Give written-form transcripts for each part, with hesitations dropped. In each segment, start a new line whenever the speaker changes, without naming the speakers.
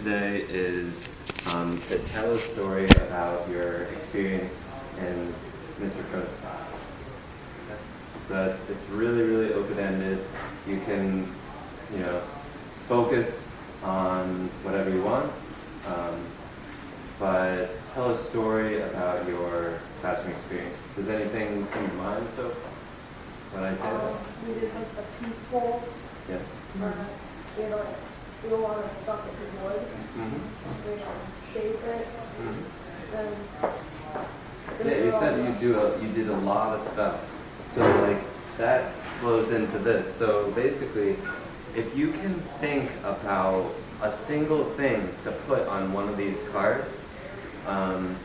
Today is to tell a story about your experience in Mr. Crow's class. So it's really, really open-ended. You can, focus on whatever you want, but tell a story about your classroom experience. Does anything come to mind so far when I say that?
We did like the piece bowl.
Yes.
We don't want to stuff it with wood. We shape it. Then
yeah, you said you did a lot of stuff. So like that flows into this. So basically, if you can think about a single thing to put on one of these cards, and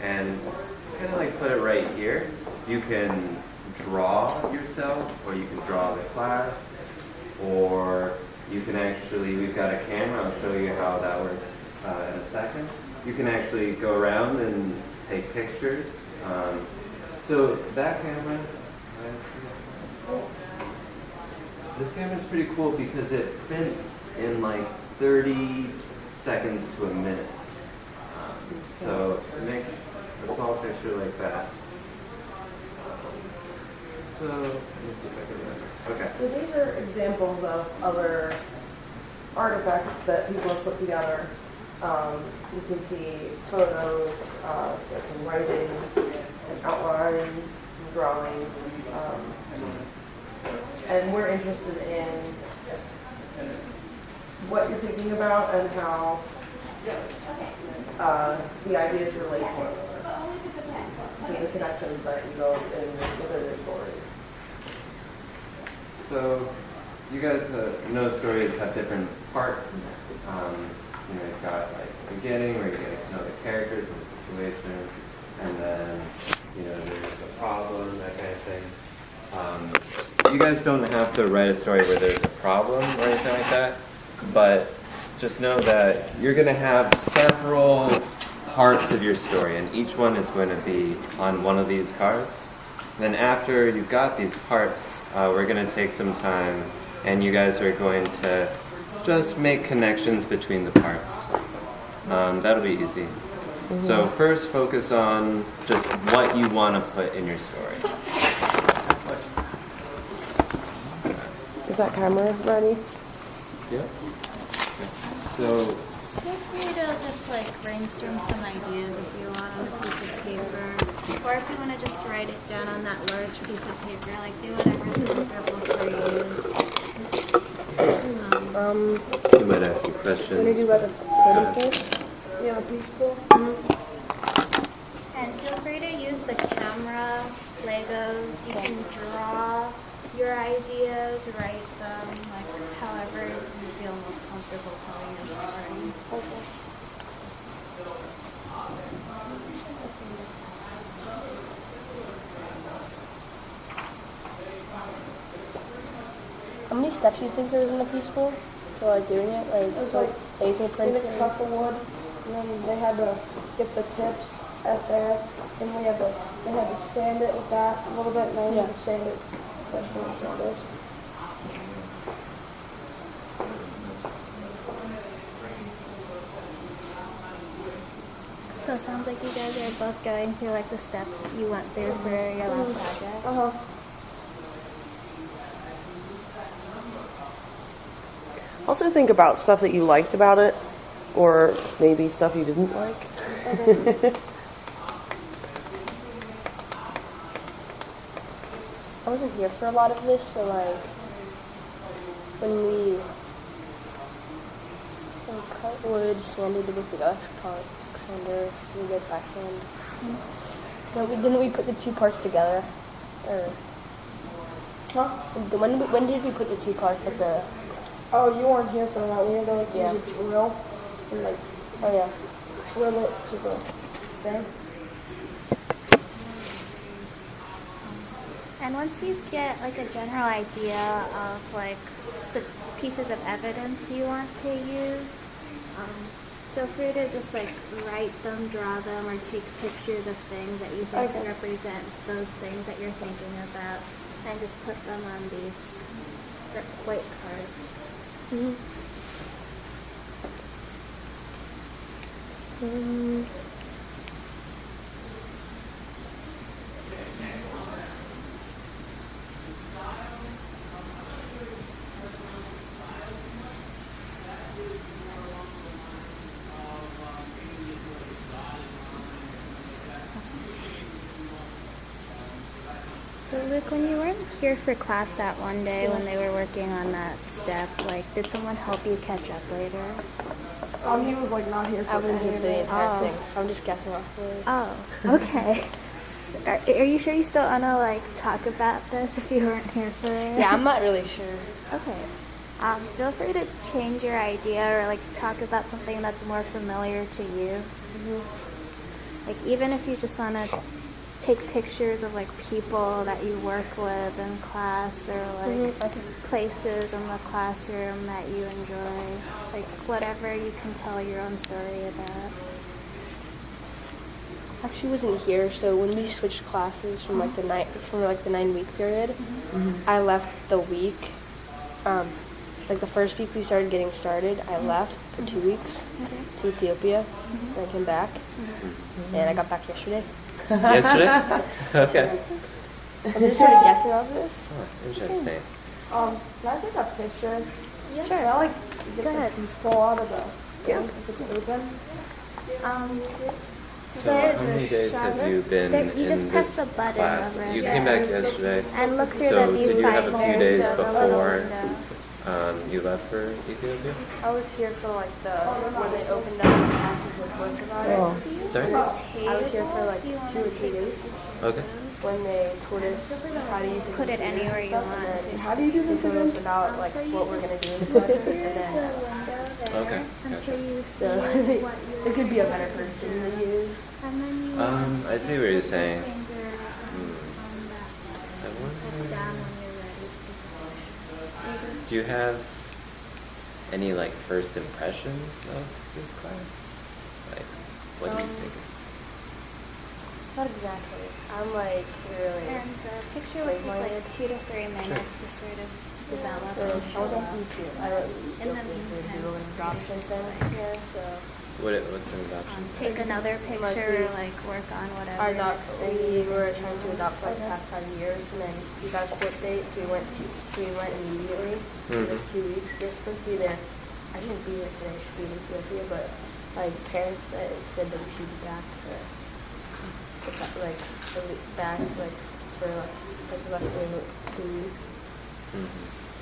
kind of like put it right here, you can draw yourself, or you can draw the class, or you can actually, we've got a camera, I'll show you how that works in a second. You can actually go around and take pictures. So that camera, this camera is pretty cool because it prints in like 30 seconds to a minute. So it makes a small picture like that. So let me see if I can remember. Okay.
So these are examples of other artifacts that people have put together. You can see photos, there's some writing, an outline, some drawings, and we're interested in what you're thinking about and how the ideas relate to the connections that you go in within your story.
So you guys know stories have different parts. You've got like the beginning where you're getting to know the characters and the situation, and then there's a problem, that kind of thing. You guys don't have to write a story where there's a problem or anything like that, but just know that you're going to have several parts of your story, and each one is going to be on one of these cards. Then after you've got these parts, we're going to take some time, and you guys are going to just make connections between the parts. That'll be easy. So first focus on just what you want to put in your story.
Is that camera ready?
Yeah. So
Feel free to just brainstorm some ideas if you want on a piece of paper. Or if you want to just write it down on that large piece of paper, do whatever's comfortable for you.
you might ask you questions.
Can you do like a piece? Yeah, a piece full.
And feel free to use the camera, Legos. You can draw your ideas, write them, however you feel most comfortable telling your story.
How many steps do you think there was in the piece for doing it?
It was
laser
they
printing?
cut the wood, and then they had to get the tips at there, and they had to sand it with that a little bit, and then we had to sand it with sanders.
So it sounds like you guys are both going through the steps you went through for your last project.
Also think about stuff that you liked about it, or maybe stuff you didn't like.
I wasn't here for a lot of this, so when we cut wood, sanded it with the electronic sander, so we get backhand. No, didn't we put the two parts together? Or when did we put the two parts at the?
Oh, you weren't here for that. We had to use a drill and drill it to the thing.
And once you get a general idea of the pieces of evidence you want to use, feel free to just write them, draw them, or take pictures of things that you think represent those things that you're thinking about, and just put them on these white cards. So Luke, when you weren't here for class that one day when they were working on that step, like, did someone help you catch up later?
He was like not here for
I wasn't here for the entire
Oh.
thing, so I'm just guessing off of it.
Oh, okay. Are you sure you still want to, like, talk about this if you weren't here for it?
Yeah, I'm not really sure.
Okay. Feel free to change your idea or, like, talk about something that's more familiar to you. Like, even if you just want to take pictures of, like, people that you work with in class or, like, places in the classroom that you enjoy. Like, whatever you can tell your own story about.
Actually wasn't here, so when we switched classes from like the 9-week period, I left the week. Like the first week we started getting started, I left for 2 weeks to Ethiopia. Then I came back, and I got back yesterday.
Yesterday? Okay.
I'm just sort of guessing off of this.
Oh, interesting.
Can I take a picture?
Yeah.
Can I like get
Go ahead.
this pull out of the thing if it's open?
So how many days have you been
You just
in
press
this
the button
class?
over
You
it.
came back yesterday.
And look through
So
the
did you have a few
viewfinder,
days
so the little
before
window.
you left for Ethiopia?
I was here for like when they opened up the classes with voice about it.
Sorry?
I was here for like 2 or 3 days
Okay.
when they told us how to use the
Put it
computer
anywhere
and
you
stuff,
want
and
to.
then
How do you do
they
this
told
again?
us about like what we're gonna do in the project, and then
Okay. Gotcha.
so it could be a better person to use.
I see what you're saying. I
Down
wonder,
when you're ready to push.
do you have any like first impressions of this class? Like, what do you think?
Not exactly. I'm like really.
And the picture will take like 2 to 3 minutes to sort of develop
I
and show
don't
up.
eat it. I don't eat
In the
it.
meantime,
Doodle and adoption thing here, so
What's an adoption?
Take another picture, like work on whatever.
our docs
next
we
week.
were trying to adopt for like the past 5 years, and then we got a court date, so we went immediately. It was 2 weeks. We were supposed to be there. I shouldn't be here today. I should be in Ethiopia, but my parents said that we should be back for like back like for like less than 2 weeks.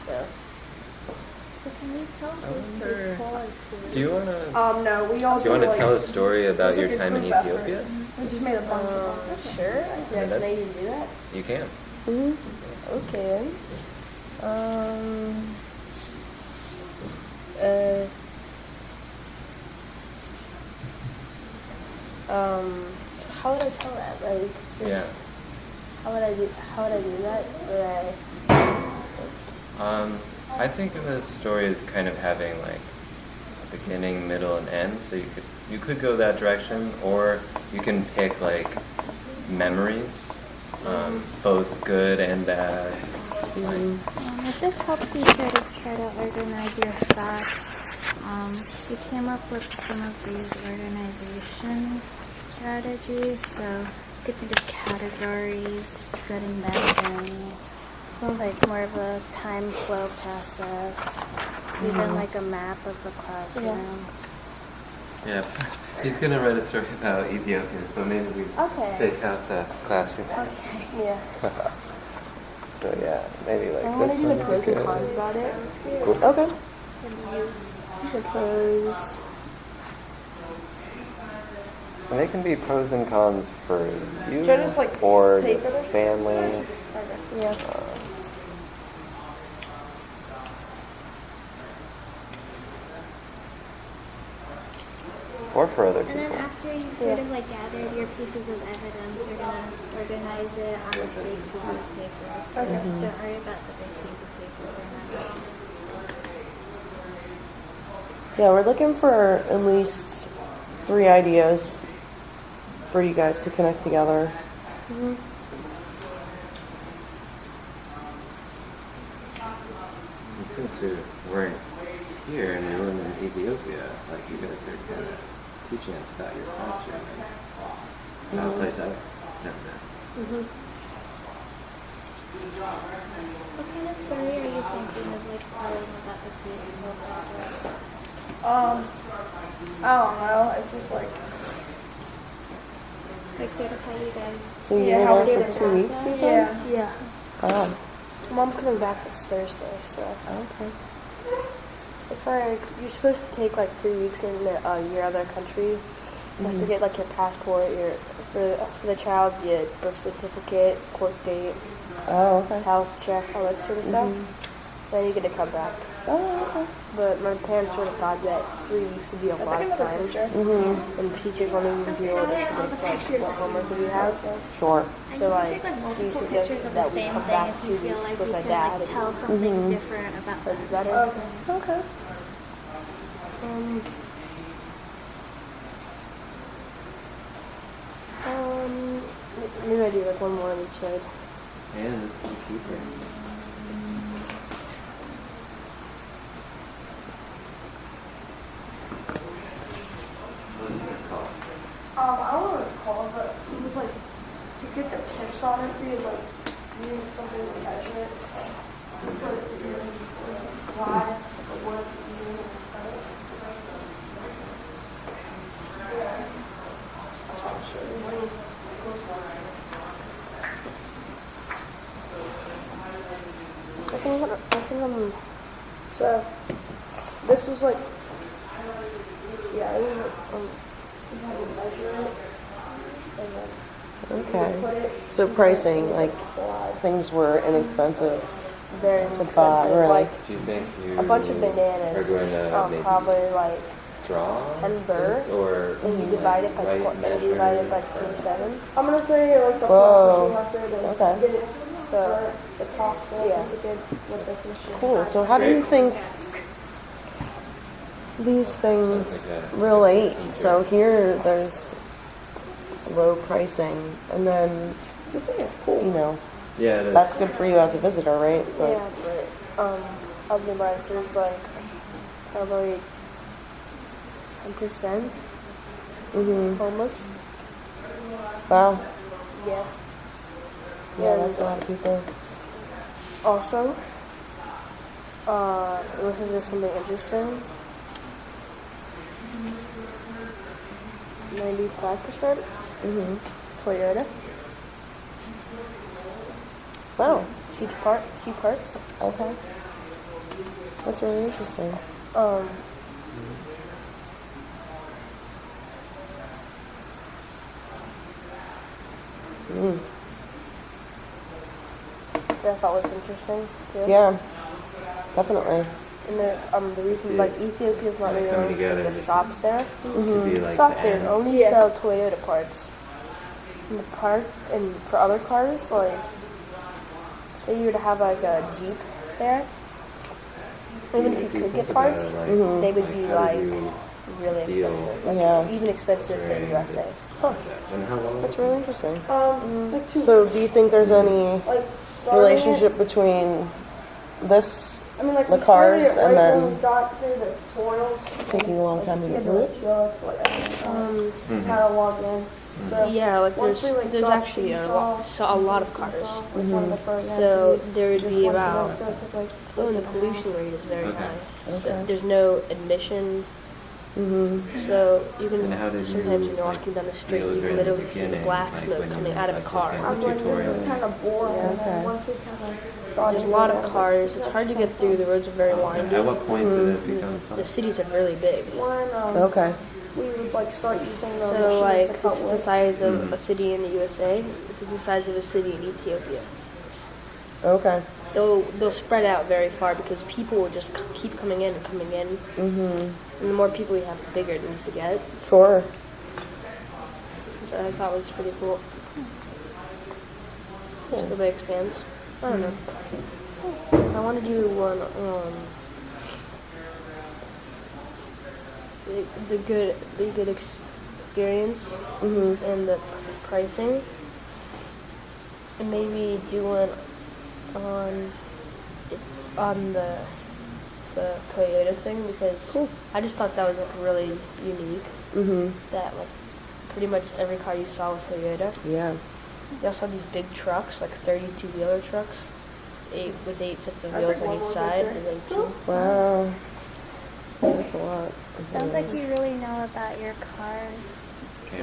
So.
So can you tell
I
who's
wonder-
this whole experience?
Do you wanna
No, we all
do you wanna
like,
tell a story about
it's
your
like a
time in
group effort.
Ethiopia?
We just made a bunch of them.
Sure. Yeah, can I even do that?
You can.
Okay. So how would I tell that? Like,
Yeah.
how would I do that? Would
I think of a story as kind of having like a beginning, middle, and end. So you could go that direction, or you can pick like memories, both good and bad. Like,
If this helps you sort of try to organize your thoughts, we came up with some of these organization strategies. So you could think of categories, good and bad things, like more of a time flow process, even like a map of the classroom.
yeah, he's gonna write a story about Ethiopia, so maybe we
Okay.
take out the classroom.
yeah.
So yeah, maybe like
I want
this
to do
one
the
would
pros
be
and
good.
cons about it.
Cool.
Okay. The pros.
And they can be pros and cons for you
Should I just, like,
or
take
the
it?
family.
Yeah.
Or for other
And then
people.
after you sort of like gathered your pieces of evidence, you're gonna organize it on this big piece of paper. So don't worry about the big piece of paper for now.
Yeah, we're looking for at least 3 ideas for you guys to connect together.
And since we weren't here and we weren't in Ethiopia, like you guys are kind of teaching us about your classroom and how it plays out. Never know.
What kind of story are you thinking of like telling about the preschool project?
I don't know. It's just like
Sort of how you guys.
So you
Yeah, how
were
we
there
did
for
it.
2 weeks, you said?
Yeah.
Oh,
Mom's coming back this Thursday, so
okay.
it's like you're supposed to take like 3 weeks in your other country. You have to get like your passport, your for the child, your birth certificate, court date,
Oh, okay.
health check, all that sort of stuff. Then you get to come back.
Oh, okay.
But my parents sort of thought that 3 weeks would be a lot of time, and teachers won't even be able to predict like what homework we have.
Sure.
And
So
you
like
can take like
we
multiple
suggested
pictures of
that
the
we
same
come
thing
back
if
2
you feel
weeks
like
with
you
my
can
dad.
like tell something different about
That'd be
that.
better.
Okay.
Maybe I do like one more on each side.
And this is a keeper. What is this called?
I don't know what it's called, but it was like to get the tips on it, you like use something to measure it. Put it in a slide, the work you do. So this was like, yeah, it was you had to measure it, and then put
Okay.
it.
So pricing, like
Slide.
things were inexpensive
Very
to buy,
expensive.
really?
Like
Do you think you
a bunch of bananas.
are going to maybe
Probably like
draw
10
this, or
and you divide it by
write
and you divide it by
measures?
27.
I'm gonna say like the
Whoa.
process we have to
Okay.
get it
So
the top so
Yeah.
we did with this machine.
Cool. So how do you think these things
Sounds like a
relate?
procedure.
So here there's low pricing, and then,
The thing is cool.
you know,
Yeah, it is.
that's good for you as a visitor, right? But,
yeah, but otherwise there's like probably 10% homeless.
Wow.
Yeah.
Yeah, that's a lot of people.
Also, this is just something interesting. 95% Toyota.
Wow.
Cheap parts.
Okay. That's really interesting.
That I thought was interesting too.
Yeah, definitely.
And the reason
See
like
it
Ethiopia's not
coming
really
together,
the
this
shops
is-
there.
This could be like
Shop
the
there
end.
only sell Toyota parts. And the part and for other cars, like say you were to have like a Jeep there, even if you could get
think
parts,
about it, like,
they would be
how
like
do you
really
feel
expensive. Like,
Yeah.
even expensive for the
during
USA.
this
Huh.
project? And how long?
That's really interesting.
Like two
So do you think there's any
like starting
relationship
it,
between this
I mean like
the
we started
cars
it
and
right
then
when we got through the tutorials.
taking a long time to get
Yeah,
through it?
just like how to log in. So
Yeah, like
once we, like,
there's
got
actually
Seesaw,
a lot of cars.
like one of the programs
So
we
there would
just
be
went through,
about
so it took, like,
and the pollution rate is very
Okay.
high.
Okay.
There's no admission. So you can
And how did
sometimes
you,
when you're walking down the street,
feel
you
during
can
the
literally see the
beginning,
black
like
smoke
when you
coming
were,
out of a
like,
car.
looking
I
at
was like, this is
tutorials?
kind of boring. And
okay.
then once we kind of got
There's a
into
lot
it, I
of
was
cars.
like,
It's hard to get through. The roads are very windy.
At what point did it become
The
fun?
cities are really big.
when
Okay.
we would like start using the
So
machines
like
to
this
cut
is the
wood.
size of a city in the USA. This is the size of a city in Ethiopia.
Okay.
They'll spread out very far because people will just keep coming in and coming in. And the more people you have, the bigger it needs to get.
Sure.
Which I thought was pretty cool. Just the way it expands. I don't know. I want to do one the good experience and the pricing, and maybe do one on the Toyota thing because I just thought that was like really unique. that like pretty much every car you saw was Toyota.
Yeah.
They also have these big trucks, like 32-wheeler trucks, with 8 sets of wheels on each side, and then 2.
Wow. That's a lot.
Sounds like you really know about your car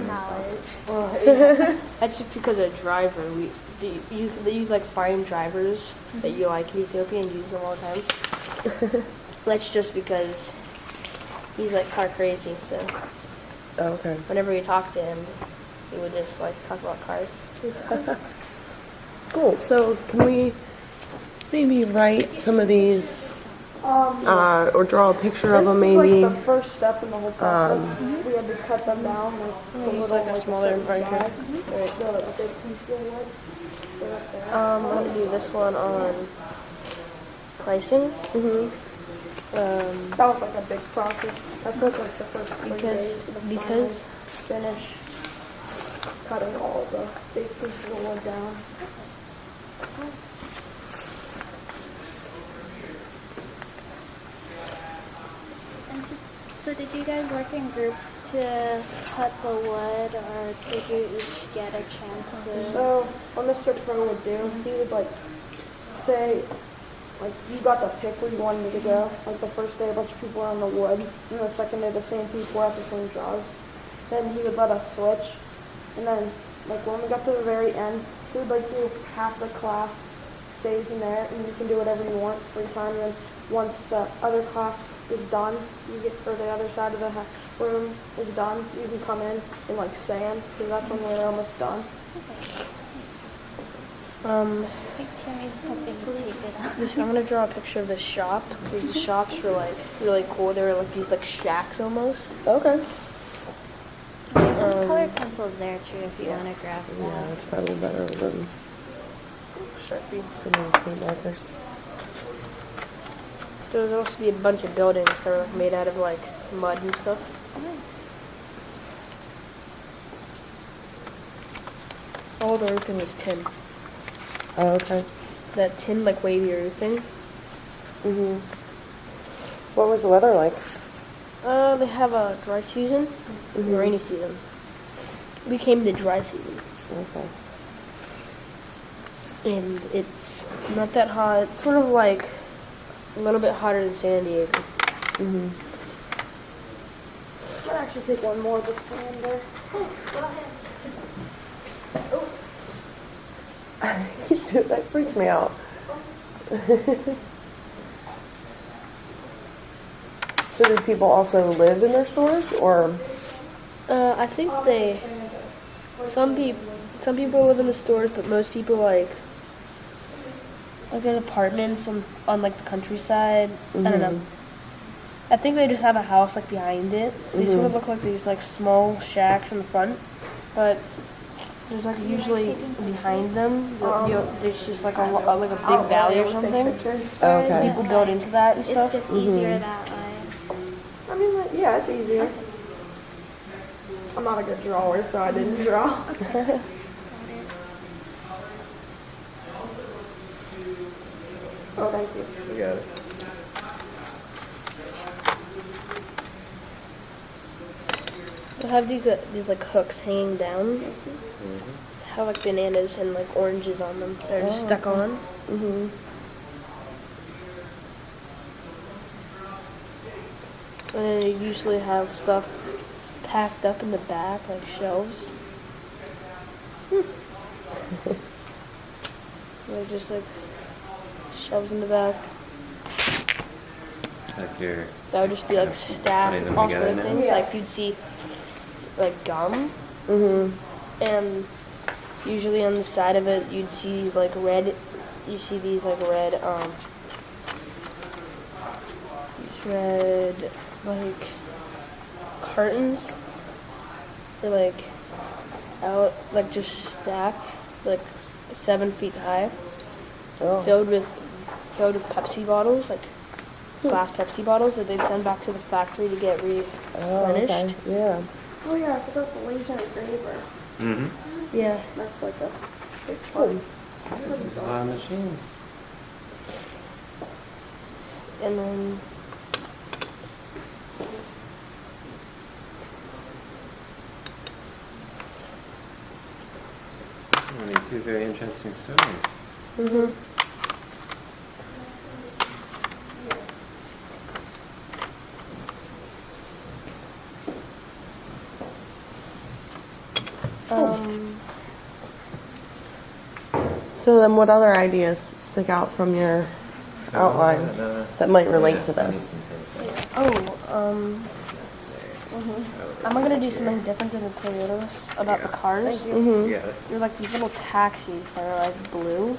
knowledge.
Well, yeah. That's just because a driver. They use like foreign drivers that you like in Ethiopia and use them all the time. That's just because he's like car crazy. So
Oh, okay.
whenever we talk to him, he would just like talk about cars.
Cool. So can we maybe write some of these, or draw a picture of them, maybe?
This is like the first step in the whole process. We had to cut them down,
Use like a smaller impression.
Right. So that the big piece of wood. They're up there.
I'm gonna do this one on pricing.
That was like a big process. That took like the first 3 days to
Because
finish cutting all the big pieces of wood down.
And so did you guys work in groups to cut the wood, or did you each get a chance to?
So what Mr. Pro would do, he would like say, like you got to pick where you wanted to go. Like the first day a bunch of people were on the wood, and the second day the same people were at the same jobs. Then he would let us switch, and then like when we got to the very end, he would like do half the class stays in there, and you can do whatever you want for your time. And then once the other class is done, you get, or the other side of the room is done, you can come in and like sand, because that's when we're almost done.
I think Timmy's helping you take it out.
I'm gonna draw a picture of the shop, because the shops were like really cool. They were like these like shacks almost.
Okay.
There's some colored pencils there too if you want to grab them.
Yeah, that's probably better than
Sharpie.
some of the paint markers.
There was also be a bunch of buildings that were like made out of like mud and stuff.
Nice.
All the roofing was tin.
Oh, okay.
That tin like wavy roofing.
What was the weather like?
They have a dry season and a rainy season. We came to dry season.
Okay.
And it's not that hot. It's sort of like a little bit hotter than San Diego.
I'll actually take one more of the sander.
Dude, that freaks me out. So do people also live in their stores, or?
I think some people live in the stores, but most people like there's apartments on like the countryside. I don't know. I think they just have a house like behind it. They sort of look like these like small shacks in the front, but there's like usually behind them there's just like a big valley or something.
Okay.
People build into that and stuff.
It's just easier that way.
I mean, like, yeah, it's easier. I'm not a good drawer, so I didn't draw. Oh, thank you.
You got it.
They have these like hooks hanging down. Have like bananas and like oranges on them. They're just stuck on. And then they usually have stuff packed up in the back, like shelves. They're just like shelves in the back.
It's like you're
That would just be like stacked
putting them
off
together
of
now?
things.
Yeah.
Like you'd see like gum. And usually on the side of it you'd see like red, you see these like red like cartons. They're like out, like just stacked, like 7 feet high, filled with Pepsi bottles, like glass Pepsi bottles that they'd send back to the factory to get replenished.
Okay. Yeah.
Oh yeah, I forgot the laser engraver.
Yeah.
That's like a big part.
There's a lot of machines.
And then
mean, two very interesting stories.
Mm-hmm. So then what other ideas stick out from your outline that might relate to this?
I'm gonna do something different than the Toyotas about the cars.
Mm-hmm.
Yeah.
They're like these little taxis that are like blue,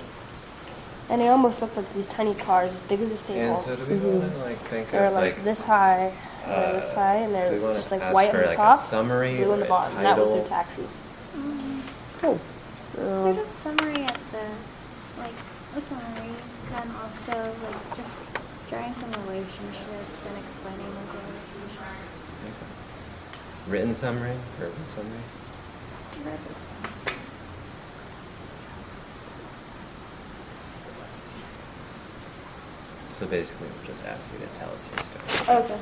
and they almost look like these tiny cars as big as this
And
table.
so do we want to like think
They're
of
like this high, or this high, and they're
we wanna
just like
ask
white
for,
on the
like, a
top,
summary
blue
or
on the
a
bottom. And that was their
title?
taxi.
Cool.
Sort of summary at the, like, a summary, and also, like, just drawing some relationships and explaining those relationships.
Written summary, verbal summary.
Verbal summary.
So basically, we'll just ask you to tell us your story.
Okay.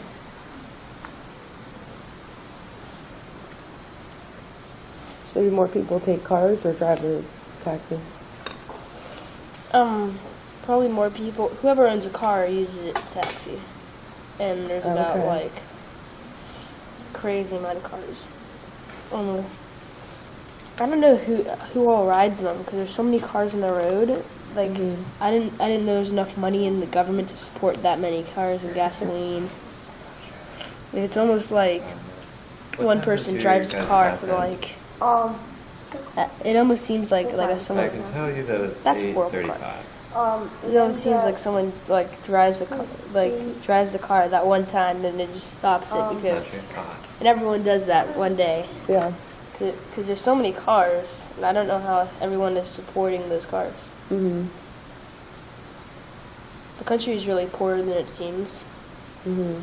So do more people take cars or drive a taxi?
Probably more people. Whoever owns a car uses it to taxi, and there's about
Okay.
like crazy amount of cars. I don't know who all rides them because there's so many cars on the road. Like I didn't know there was enough money in the government to support that many cars and gasoline. It's almost like
What
one
time
person
does
drives
your
the
guys'
car
class
for
end?
like.
Um,
It almost seems like a
I
someone.
can tell you that it's
That's horrible.
8:35.
It almost seems like someone like drives the car at that one time and it just stops it because and everyone does that one day
Yeah.
because there's so many cars and I don't know how everyone is supporting those cars.
Mm-hmm.
The country is really poorer than it seems.
Mm-hmm.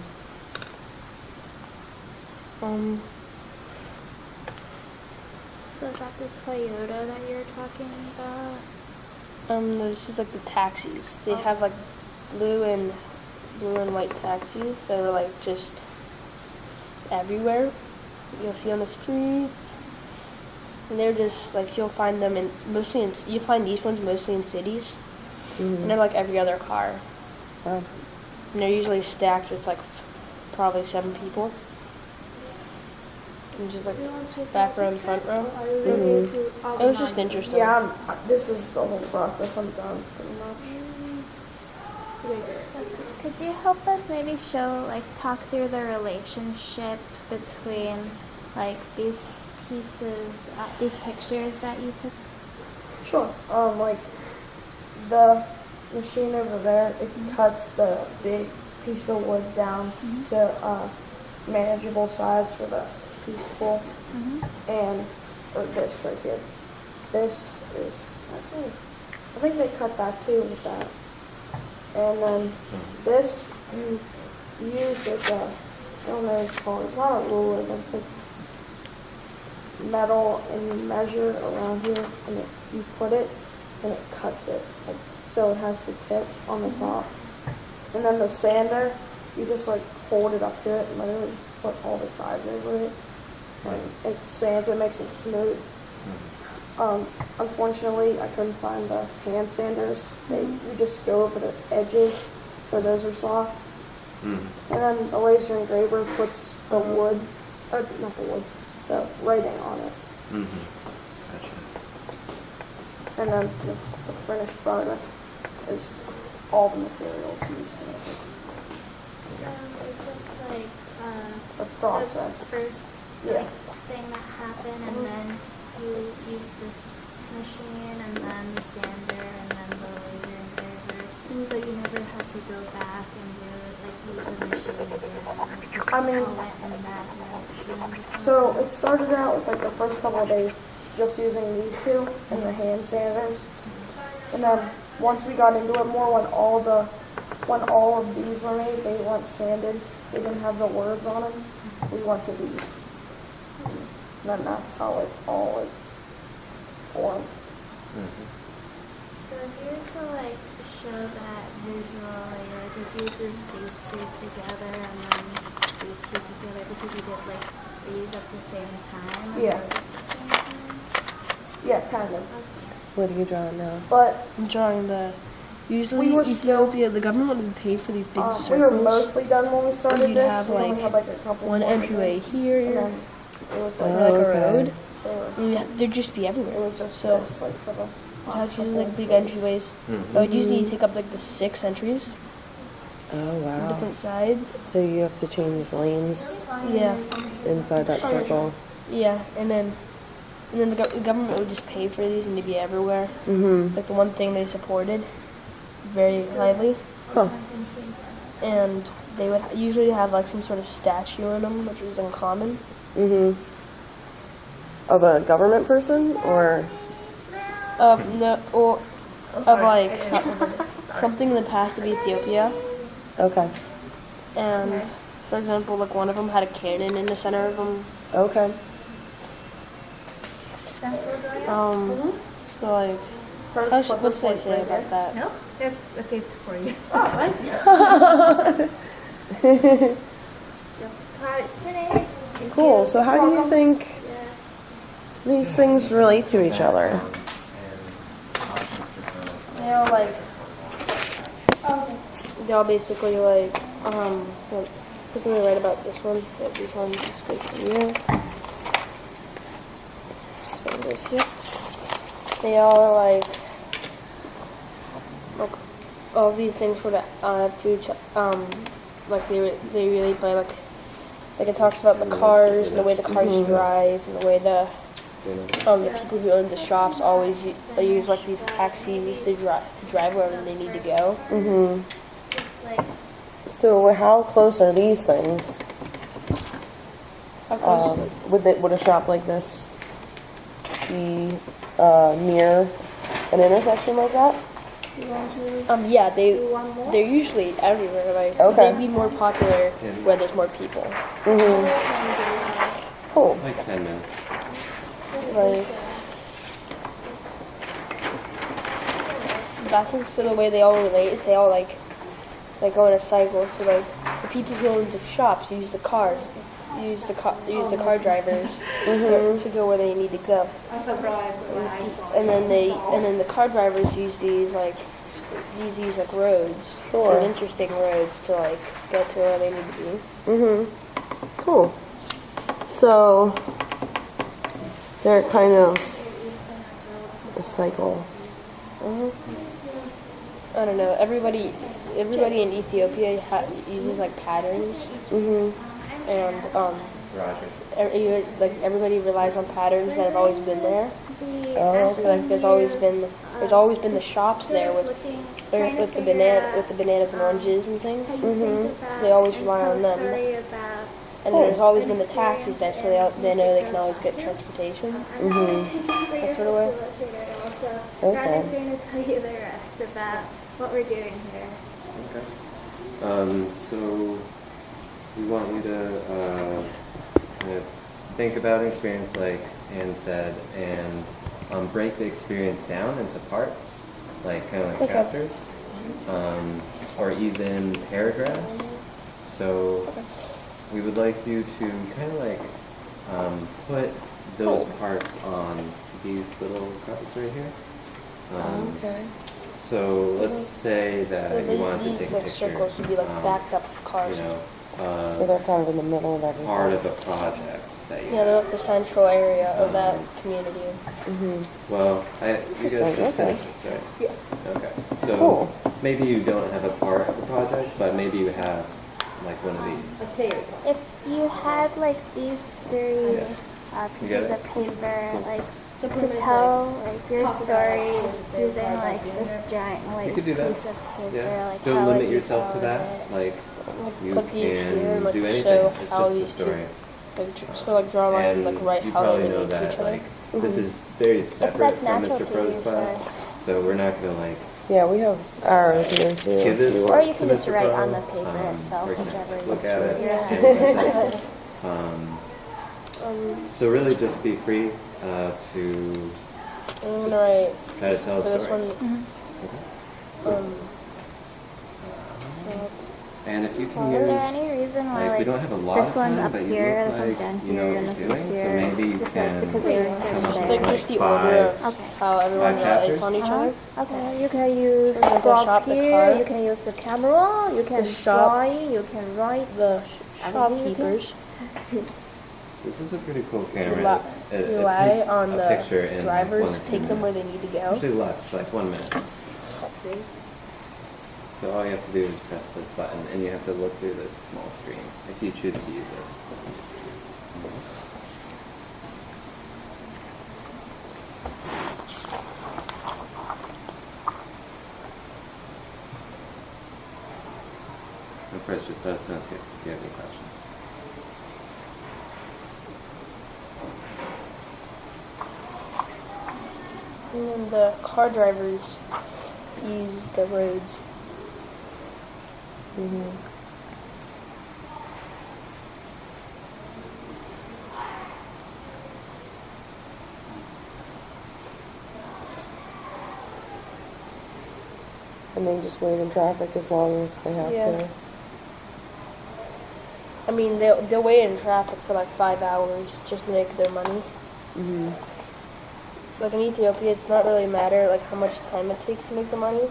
So is that the Toyota that you're talking about?
This is like the taxis. They have like blue and white taxis that are like just everywhere. You'll see on the streets. And they're just like you'll find them you find these ones mostly in cities. And they're like every other car.
Wow.
And they're usually stacked with like probably 7 people. And just like back row and front row.
Mm-hmm.
It was just interesting.
yeah, this is the whole process. I'm done pretty much.
Could you help us maybe talk through the relationship between, like, these pieces, these pictures that you took?
Sure. Like the machine over there, it cuts the big piece of wood down to manageable size for the piece to pull. And or this right here. This is I think they cut that too with that. And then this you use like a I don't know what it's called. It's not a ruler, but it's like metal and you measure around here and you put it and it cuts it. Like, so it has the tip on the top. And then the sander, you just like hold it up to it and literally just put all the sides over it. And it sands it, makes it smooth. Unfortunately, I couldn't find the hand sanders. You just go over the edges, so those are soft. And then the laser engraver puts the wood, or not the wood, the writing on it.
Gotcha.
And then the finished product is all the materials used in it.
So is this
The process.
the first
Yeah.
thing that happened, and then you use this machine, and then the sander, and then the laser engraver? So you never had to go back and use the machine again? Just
I mean-
all went in that direction?
So it started out with like the first couple of days just using these two and the hand sanders. And then once we got into it more, when all of these were made, they weren't sanded. They didn't have the words on them. We went to these. And then that's how it all formed.
So if you were to show that visually, would you do these two together and then these two together because you did these at the same time? Or
Yeah.
was it at the same time?
Yeah, kind of.
Okay.
What are you drawing now?
But
I'm drawing usually
We were
Ethiopia, the government would pay for these big
we were
circles.
mostly done when we started
You'd
this.
have,
We only
like,
had like a couple
one
more
entryway
things.
here,
And then it was like,
or like a
okay.
road.
uh,
And there'd just be everywhere.
it was just
So
this, like for the
I'd have to use like big
days.
entryways.
Mhm.
I would usually take up like the 6 entries
Oh,
on
wow.
different sides.
So you have to change lanes
Yeah,
inside that circle.
yeah, and then the government would just pay for these and they'd be everywhere.
Mm-hmm.
It's like the one thing they supported very lively,
Huh.
and they would usually have like some sort of statue in them, which was uncommon.
Mm-hmm. Of a government person or?
No, or of like something in the past of Ethiopia.
Okay.
And for example, like one of them had a cannon in the center of them.
Okay.
So like, what's they say about that?
No, that's a gift for you.
Cool. So how do you think these things relate to each other?
They're like, they're basically like, let me write about this one. Yeah, this one just goes from here. This one goes here. They all are like all these things for the like they really play like it talks about the cars and the way the cars drive and the way the people who own the shops always they use like these taxis to drive wherever they need to go.
Mm-hmm. So how close are these things?
How close?
Would a shop like this be near an intersection like that?
Yeah, they're usually everywhere. Like
Okay.
they'd be more popular where there's more people.
Mm-hmm. Cool.
Like 10 minutes.
Like backwards to the way they all relate is they all like go in a cycle. So like the people who own the shops use the car drivers to go where they need to go. And then the car drivers use these like roads,
Sure.
those interesting roads to like get to where they need to be.
Mm-hmm. Cool. So they're kind of a cycle.
I don't know. Everybody in Ethiopia uses like patterns,
Mm-hmm.
and
Roger.
everybody relies on patterns that have always been there.
Oh,
So, like there's always been the shops there with the bananas and oranges and things.
Mm-hmm.
So they always rely on them. And there's always been the taxis there, so they know they can always get transportation.
Mm-hmm.
That sort of way.
Okay.
Brad is going to tell you the rest about what we're doing here.
Okay. So we want you to kind of think about an experience like Anne said and break the experience down into parts, like kind of like chapters, or even paragraphs. So we would like you to kind of like put those parts on these little cards right here.
Okay.
So let's say that you wanted to
These
take a
like
picture.
circles would be like backed up cars.
So they're kind of in the middle of everything.
Part of a project that you
Yeah, they're like the central area of that community.
Mm-hmm.
Well, you guys just
Okay.
finished this, right?
Yeah.
Okay. So
Cool.
maybe you don't have a part of the project, but maybe you have like one of these.
If you had like these three
You
pieces
got
of paper, like to tell like your story using like this giant like
You could do that.
piece of paper,
Yeah.
like
Don't
how
limit
would you
yourself to
tell
that.
it?
Like you
Put these here and
can
like
do anything.
show
It's
how
just a
these
story.
so like draw a line and
And
like write
you
how
probably
they
know
relate to
that
each other.
like this is very separate
that's
from
natural
Mr.
to
Pro's
you,
class, so we're not gonna like
Yeah, we have arrows here too.
give this
Or you
to
can just
Mr.
write
Pro,
on the paper itself,
for example,
whichever
look
you
at it.
see.
and so really just be free to
I'm gonna write
try to tell
for
a
this
story.
one.
And if you can
Is
use,
there any reason why
like, we
like
don't have a lot
this
of
one's
time,
up
but you
here,
look
this one's
like
down
you know
here,
what
and
you're
this one's
doing, so
here?
maybe
Just
can.
because they were
Just
so
like
big.
just the order of
Okay.
how everyone
Five
relates on each other.
Okay, you can use
For example,
blocks
shop, the
here,
car.
you can use the camera, you can
shop.
drawing, you can write.
The
Everything you can.
shopkeepers
This is a pretty cool camera.
rely,
It
rely
paints
on
a
the
picture in like
drivers
1 or
to
2
take them where they
minutes.
need to go.
Actually less, like 1 minute. So all you have to do is press this button and you have to look through this small screen if you choose to use this. Of course, just let us know if you have any questions.
And then the car drivers use the roads.
And they just wait in traffic as long as they have
Yeah.
to.
I mean, they'll wait in traffic for like 5 hours just to make their money. Like in Ethiopia, it's not really a matter like how much time it takes to make the money.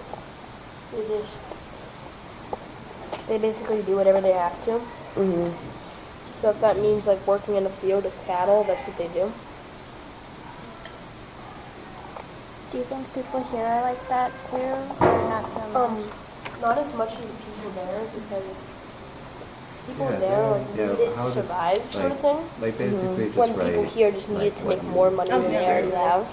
They basically do whatever they have to. So if that means like working in a field of cattle, that's what they do.
Do you think people here are like that too? Or not so much?
Not as much as the people there because people
Yeah,
there like
yeah,
need it
how
to
does,
survive, sort of thing.
Like basically just
When
write,
people here just need
like,
it to
what
make
you
more money than
need
they
to
already
do.
have.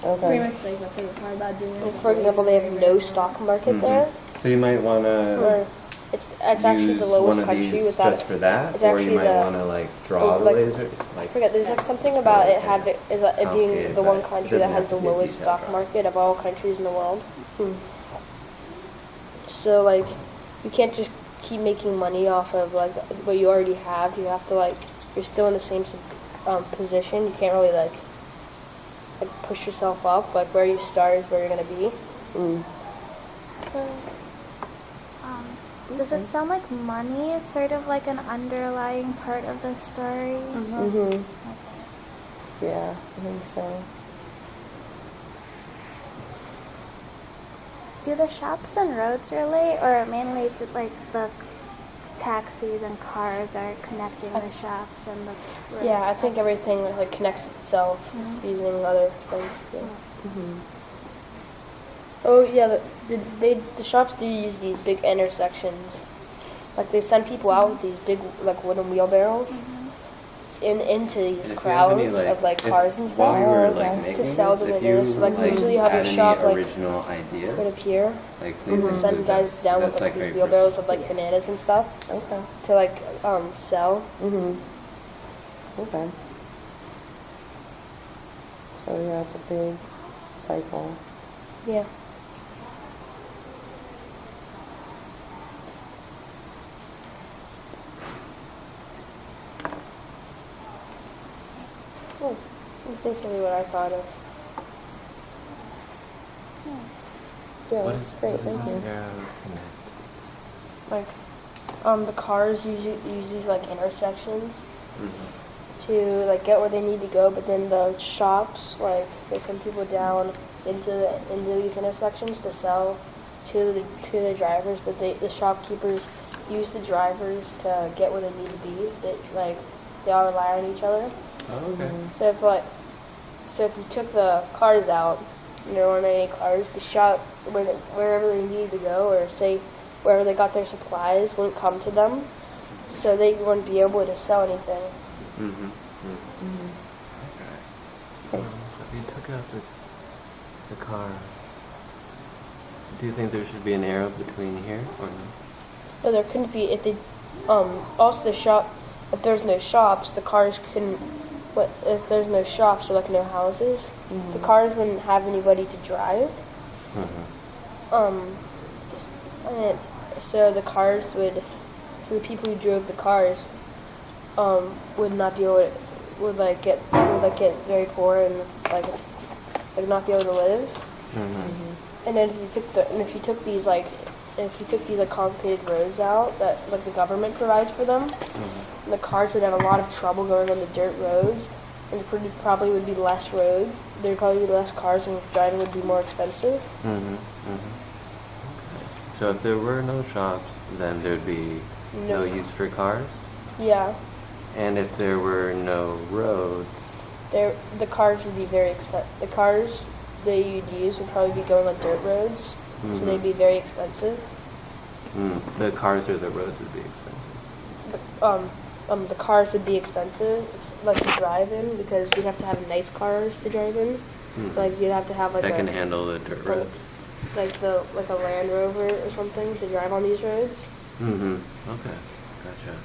Pretty
Okay.
much like what they were talking about doing.
Like, for example, they have no stock market there.
So you might want to
Or it's actually
use
the lowest
one of
country
these
without
just for that,
it's
or
actually
you might
the-
want to like draw the
like-
laser.
I
Like
forget, there's like something about it having is it being
complicated,
the one
but it
country that
doesn't
has
have
the
to be a
lowest
detailed
stock
drawing.
market of all countries in the world. So like you can't just keep making money off of like what you already have. You have to like you're still in the same position. You can't really like push yourself up. Like where you start is where you're gonna be.
So, does it sound like money is sort of like an underlying part of the story?
Yeah, I think so.
Do the shops and roads relate, or mainly just like the taxis and cars are connecting the shops and the roads?
Yeah, I think everything like connects itself using other things. Too. Oh yeah, the shops do use these big intersections. Like they send people out with these big like wooden wheelbarrows into
And
these
if you have
crowds
any,
of like
if-
cars and stuff
While we were
to
like making
sell
this,
the
if you
windows. Like usually you have
had
a shop
any
like
original
right up
ideas,
here.
like please
Send
include
guys
those.
down with
That's
like
very
these wheelbarrows of
personal.
like bananas and stuff
Okay.
to like sell.
Okay. So yeah, it's a big cycle.
Yeah. Oh, that's basically what I thought of.
Yeah,
What
that's
is
great.
what
Thank
is
you.
this arrow connect?
Like, the cars use these like intersections to like get where they need to go, but then the shops like they send people down into these intersections to sell to the drivers, but the shopkeepers use the drivers to get where they need to be. They all rely on each other.
Oh, okay.
So if you took the cars out, and there weren't any cars, the shop wherever they needed to go, or say wherever they got their supplies, wouldn't come to them, so they wouldn't be able to sell anything.
Okay. So if you took out the car, do you think there should be an arrow between here or no?
No, there couldn't be if they. Also, the shop. If there's no shops, the cars couldn't. What if there's no shops or like no houses? The cars wouldn't have anybody to drive. And so the cars would. So the people who drove the cars, would not be able to. Would get very poor and like not be able to live. And then if you took these complicated roads out that like the government provides for them, the cars would have a lot of trouble going on the dirt roads and probably would be less road. There'd probably be less cars, and driving would be more expensive.
So if there were no shops, then there'd be no use for cars?
Yeah,
And if there were no roads,
the cars would be very expensive. The cars that you'd use would probably be going on dirt roads, so they'd be very expensive.
the cars or the roads would be expensive.
The cars would be expensive, like to drive in, because you'd have to have nice cars to drive in. Like you'd have to have like
That
a,
can handle the dirt roads.
like a Land Rover or something to drive on these roads.
Okay. Gotcha.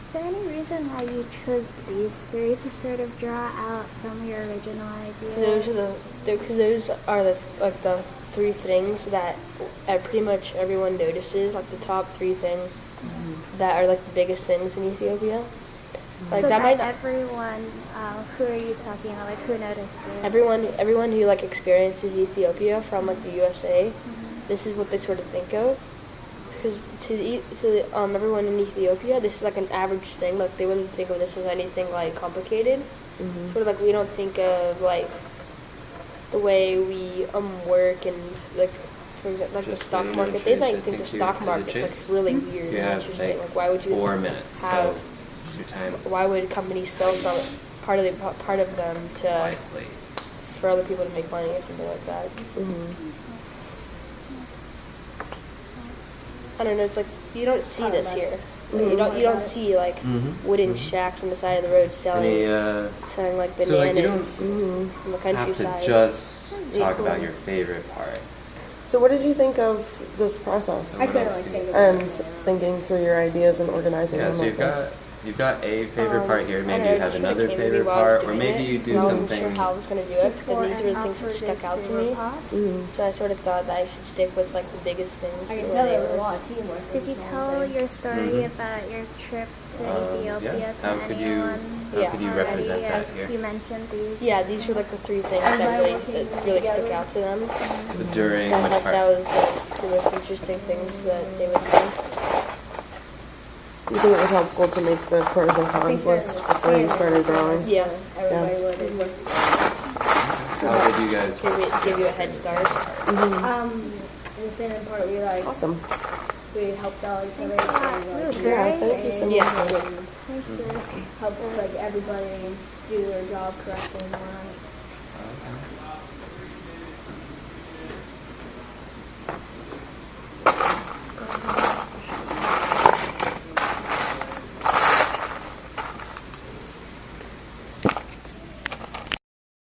Is there any reason why you chose these three to sort of draw out from your original ideas?
Those are the three things that pretty much everyone notices, like the top three things that are like the biggest things in Ethiopia. Like
so
that might not,
everyone, who are you talking about? Like who noticed it?
everyone who like experiences Ethiopia from like the USA, this is what they sort of think of. Because to everyone in Ethiopia, this is like an average thing. Like they wouldn't think of this as anything like complicated. Sort of like we don't think of like the way we work and like for example like
Just
the stock
so you know,
market. They
Chase,
might
I
think the
think you're-
stock
is it
market's like
Chase?
really weird
You
and
have
interesting.
like
Like why would you
4 minutes,
have
so use your time
why would companies sell some part of them to
wisely.
for other people to make money or something like that? I don't know. It's like you don't see this here. Like, you don't see like wooden shacks on the side of the road selling selling like bananas
So like you don't
on the
have
countryside.
to just talk about your favorite part.
So what did you think of this process?
I couldn't like think
And thinking through your ideas and organizing
Yeah,
them
so
like this.
you've got a favorite part here.
I
Maybe
don't
you
know,
have
it just sorta
another
came to me
favorite
while I was
part, or
doing
maybe
it,
you do
and I wasn't
something.
sure how I was going to do it,
Before
and these were the
and
things that
after
stuck
this
out to
favorite
me.
part?
So I sort of thought that I should stick with like the biggest things.
I can
and
tell
where
there
they
was a
were.
lot of teamwork.
Did you tell your story about your trip to Ethiopia
Yeah.
to
How could you
anyone?
how could you
already?
represent that
You
here?
mentioned these.
Yeah, these were like the three things that really stuck out to them.
So during
And
which
like
part?
that was the most interesting things that they would do.
You think it was helpful to make the pros and cons list before you started drawing?
Yeah,
Everybody would.
How did you guys?
give you a head start.
The same part we like
Awesome.
we helped out each other
Ooh,
and
Yeah,
great.
thank you so much.
Yeah.
helped like everybody do their job correctly and all that.